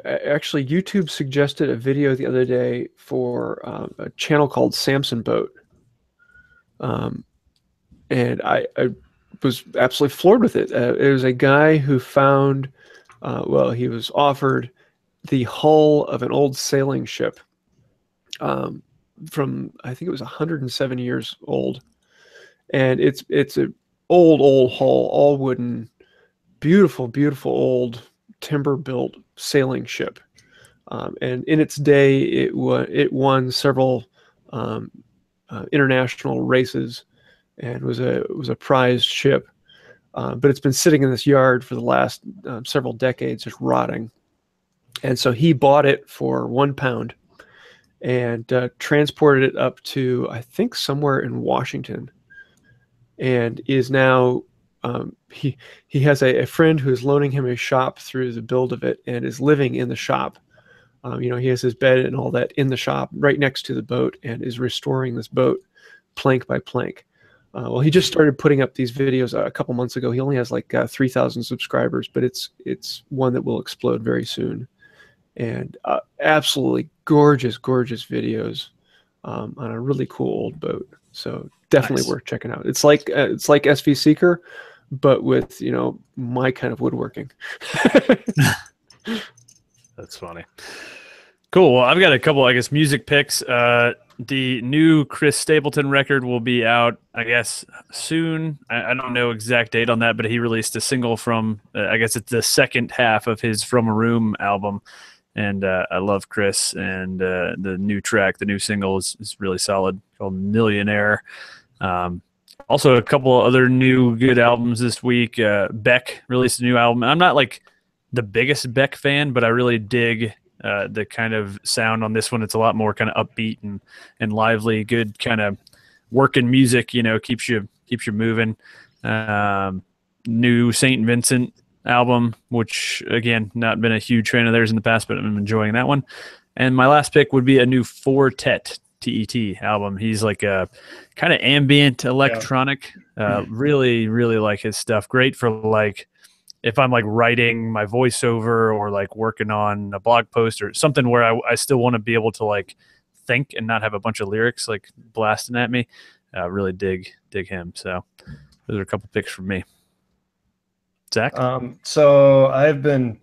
actually, YouTube suggested a video the other day for a channel called Samson Boat. And I was absolutely floored with it. It was a guy who found, he was offered the hull of an old sailing ship from, I think it was 107 years old. And it's a old hull, all wooden, beautiful old timber-built sailing ship. And in its day, it won several international races and was a prized ship. But it's been sitting in this yard for the last several decades, just rotting. And so he bought it for £1 and transported it up to, I think, somewhere in Washington, and is now he has a friend who is loaning him a shop through the build of it and is living in the shop You know, he has his bed and all that in the shop right next to the boat and is restoring this boat plank by plank. Well, he just started putting up these videos a couple months ago. He only has like 3,000 subscribers, but it's one that will explode very soon. And absolutely gorgeous, gorgeous videos on a really cool old boat. So definitely Nice. worth checking out. It's like SV Seeker, but with, you know, my kind of woodworking. That's funny. Cool. Well, I've got a couple, I guess, music picks. The new Chris Stapleton record will be out, I guess, soon. I don't know exact date on that, but he released a single from, I guess it's the second half of his From a Room album. And I love Chris, and the new track, the new single is really solid, called Millionaire. Also, a couple other new good albums this week. Beck released a new album. I'm not like the biggest Beck fan, but I really dig the kind of sound on this one. It's a lot more kind of upbeat and lively, good kind of working music, you know, keeps you moving. New St. Vincent album, which again, not been a huge fan of theirs in the past, but I'm enjoying that one. And my last pick would be a new Fortet, TET album. He's like a kind of ambient electronic. Really, really like his stuff. Great for like if I'm like writing my voiceover or like working on a blog post or something where I still want to be able to like think and not have a bunch of lyrics like blasting at me. Really dig him. So those are a couple picks from me. Zach? So I've been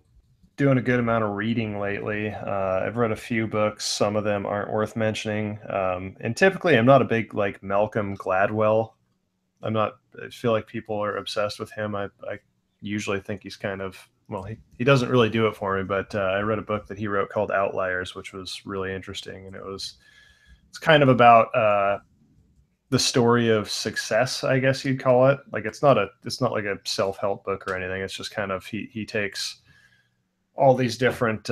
doing a good amount of reading lately. I've read a few books. Some of them aren't worth mentioning. And typically I'm not a big like Malcolm Gladwell. I feel like people are obsessed with him. I usually think he's kind of, well, he doesn't really do it for me, but I read a book that he wrote called Outliers, which was really interesting. And it's kind of about the story of success, I guess you'd call it. Like it's not like a self-help book or anything. It's just kind of he takes all these different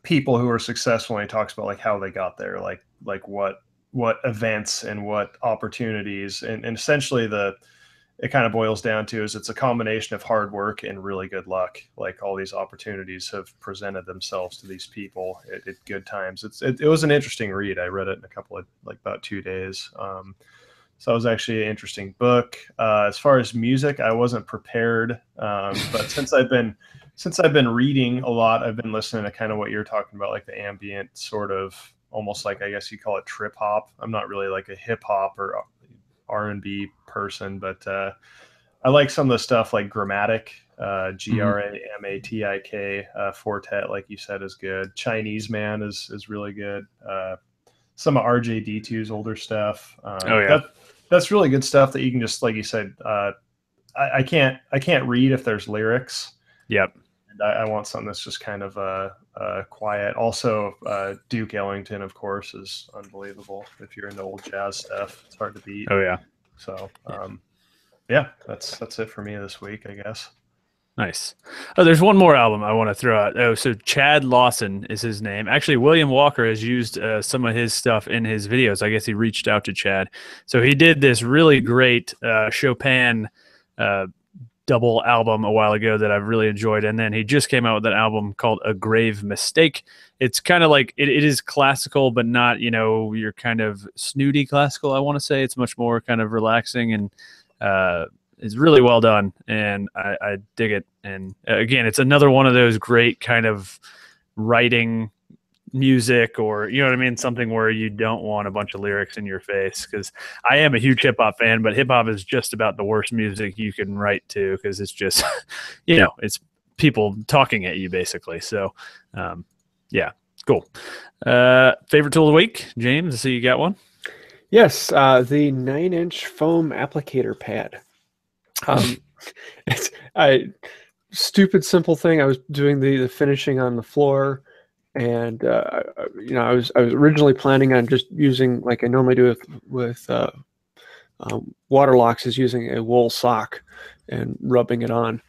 people who are successful and he talks about like how they got there, like what events and what opportunities, and essentially it kind of boils down to is it's a combination of hard work and really good luck. Like all these opportunities have presented themselves to these people at good times. It was an interesting read. I read it in a couple of like about 2 days. So it was actually an interesting book. As far as music, I wasn't prepared. But since I've been reading a lot, I've been listening to kind of what you're talking about, like the ambient sort of almost like, I guess you call it trip hop. I'm not really like a hip hop or R&B person, but I like some of the stuff like Grammatic, Gramatik, Fortet, like you said, is good. Chinese Man is really good. Some of RJD2's older stuff. That's really good stuff that you can just, like you said, I can't read if there's lyrics. Yep. And I want something that's just kind of quiet. Also, Duke Ellington, of course, is unbelievable. If you're into old jazz stuff, it's hard to beat. Oh yeah. So, yeah, that's it for me this week, I guess. Nice. Oh, there's one more album I want to throw out. Oh, so Chad Lawson is his name. Actually, William Walker has used some of his stuff in his videos. I guess he reached out to Chad. So he did this really great Chopin double album a while ago that I've really enjoyed. And then he just came out with an album called A Grave Mistake. It's kind of like, it is classical, but not, you know, your kind of snooty classical, I want to say. It's much more kind of relaxing and it's really well done. And I dig it. And again, it's another one of those great kind of writing music, or you know what I mean, something where you don't want a bunch of lyrics in your face, because I am a huge hip-hop fan, but hip-hop is just about the worst music you can write to, because it's just you know, it's people talking at you basically. So yeah, cool. Favorite tool of the week, James? I see you got one. Yes, the 9-inch foam applicator pad. It's stupid simple thing. I was doing the finishing on the floor, and you know, I was originally planning on just using, like I normally do with water locks, is using a wool sock and rubbing it on.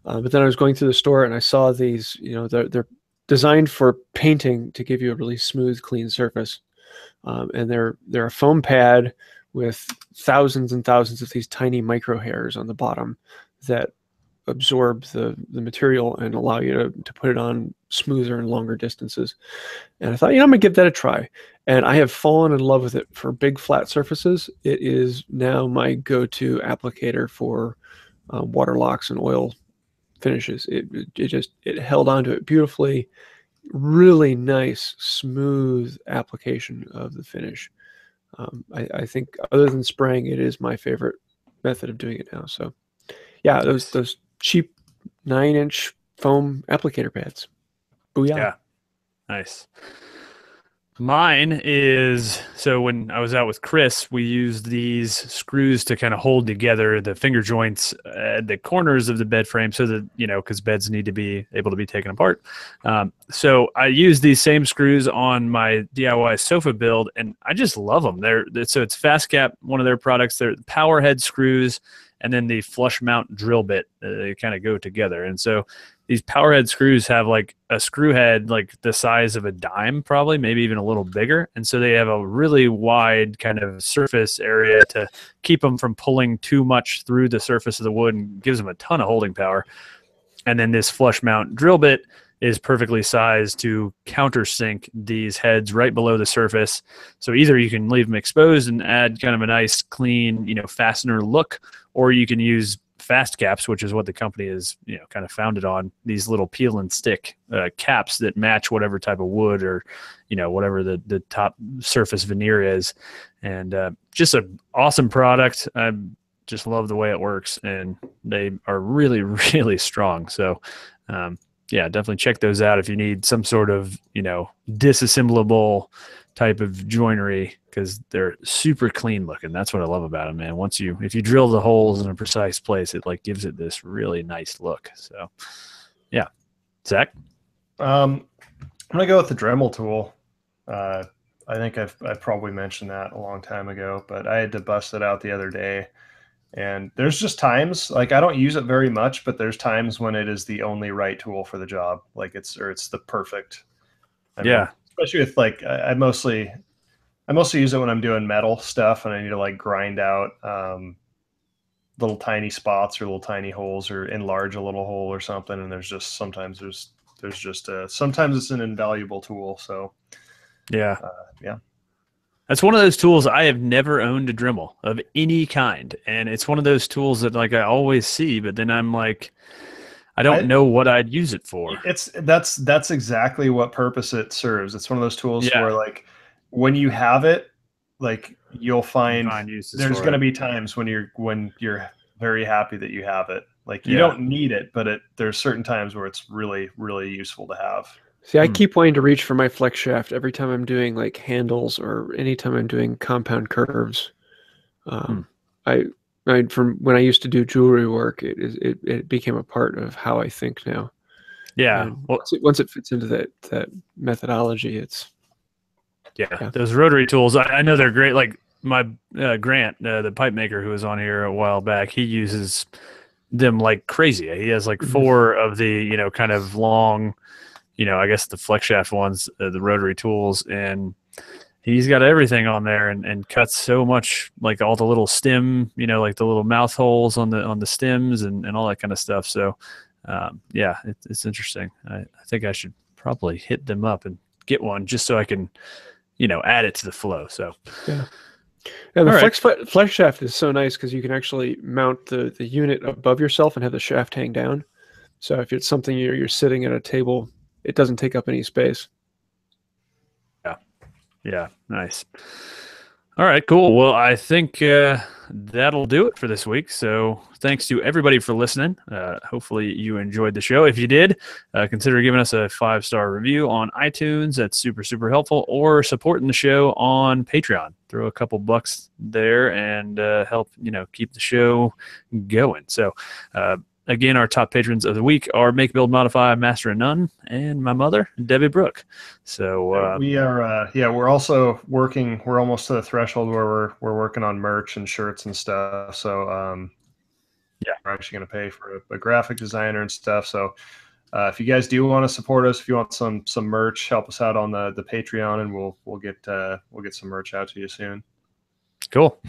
But then I was going through the store and I saw these, you know, they're designed for painting to give you a really smooth, clean surface. And they're a foam pad with thousands and thousands of these tiny micro hairs on the bottom that absorb the material and allow you to put it on smoother and longer distances. And I thought, I'm gonna give that a try. And I have fallen in love with it for big flat surfaces. It is now my go-to applicator for water locks and oil finishes. It held onto it beautifully. Really nice, smooth application of the finish. I think other than spraying, it is my favorite method of doing it now. So yeah, those cheap 9-inch foam applicator pads. Booyah. Yeah. Nice. Mine is, so when I was out with Chris, we used these screws to kind of hold together the finger joints at the corners of the bed frame so that, because beds need to be able to be taken apart. So I used these same screws on my DIY sofa build, and I just love them. So it's Fast Cap, one of their products. They're power head screws, and then the flush mount drill bit. They kind of go together. And so these power head screws have like a screw head like the size of a dime, probably, maybe even a little bigger. And so they have a really wide kind of surface area to keep them from pulling too much through the surface of the wood, and gives them a ton of holding power. And then this flush mount drill bit is perfectly sized to countersink these heads right below the surface. So either you can leave them exposed and add kind of a nice clean, fastener look, or you can use Fast Caps, which is what the company is, kind of founded on, these little peel and stick caps that match whatever type of wood or, whatever the top surface veneer is. And just an awesome product. I just love the way it works, and they are really, really strong. So, yeah, definitely check those out if you need some sort of, disassemblable type of joinery, because they're super clean looking. That's what I love about them, man. If you drill the holes in a precise place, it like gives it this really nice look. So yeah. Zach? I'm gonna go with the Dremel tool. I think I've probably mentioned that a long time ago, but I had to bust it out the other day. And there's just times, like, I don't use it very much, but there's times when it is the only right tool for the job. Like it's the perfect. I mean, especially with like, I mostly use it when I'm doing metal stuff and I need to like grind out little tiny spots or little tiny holes, or enlarge a little hole or something. And sometimes it's an invaluable tool. So yeah. That's one of those tools. I have never owned a Dremel of any kind. And it's one of those tools that like I always see, but then I'm like, I don't know what I'd use it for. That's exactly what purpose it serves. It's one of those tools where like when you have it, like you'll find there's going to be times when you're very happy that you have it. Like you don't need it, but there's certain times where it's really, really useful to have. See, I keep wanting to reach for my flex shaft every time I'm doing like handles or anytime I'm doing compound curves. From when I used to do jewelry work, it became a part of how I think now. Yeah. Well, once it fits into that methodology, it's those rotary tools. I know they're great. Like my Grant, the pipe maker who was on here a while back, he uses them like crazy. He has like 4 of the kind of long, I guess the flex shaft ones, the rotary tools, and he's got everything on there and cuts so much, like all the little stem, like the little mouth holes on the stems and all that kind of stuff. So, it's interesting. I think I should probably hit them up and get one just so I can, add it to the flow. So, yeah. And the flex shaft is so nice because you can actually mount the unit above yourself and have the shaft hang down. So if it's something you're sitting at a table, it doesn't take up any space. Yeah, nice. All right, cool. Well, I think that'll do it for this week. So thanks to everybody for listening. Hopefully you enjoyed the show. If you did, consider giving us a 5-star review on iTunes. That's super, super helpful. Or supporting the show on Patreon. Throw a couple bucks there and help, keep the show going. So again, our top patrons of the week are Make, Build, Modify, Master and None, and my mother, Debbie Brooke. So we are, we're also working. We're almost to the threshold where we're working on merch and shirts and stuff. So we're actually going to pay for a graphic designer and stuff. So if you guys do want to support us, if you want some merch, help us out on the Patreon, and we'll get some merch out to you soon. Cool.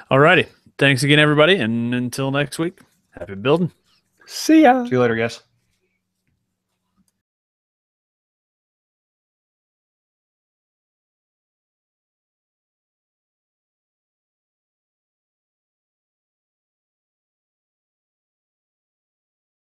All righty. Thanks again, everybody, and until next week, happy building. See ya. See you later, guys.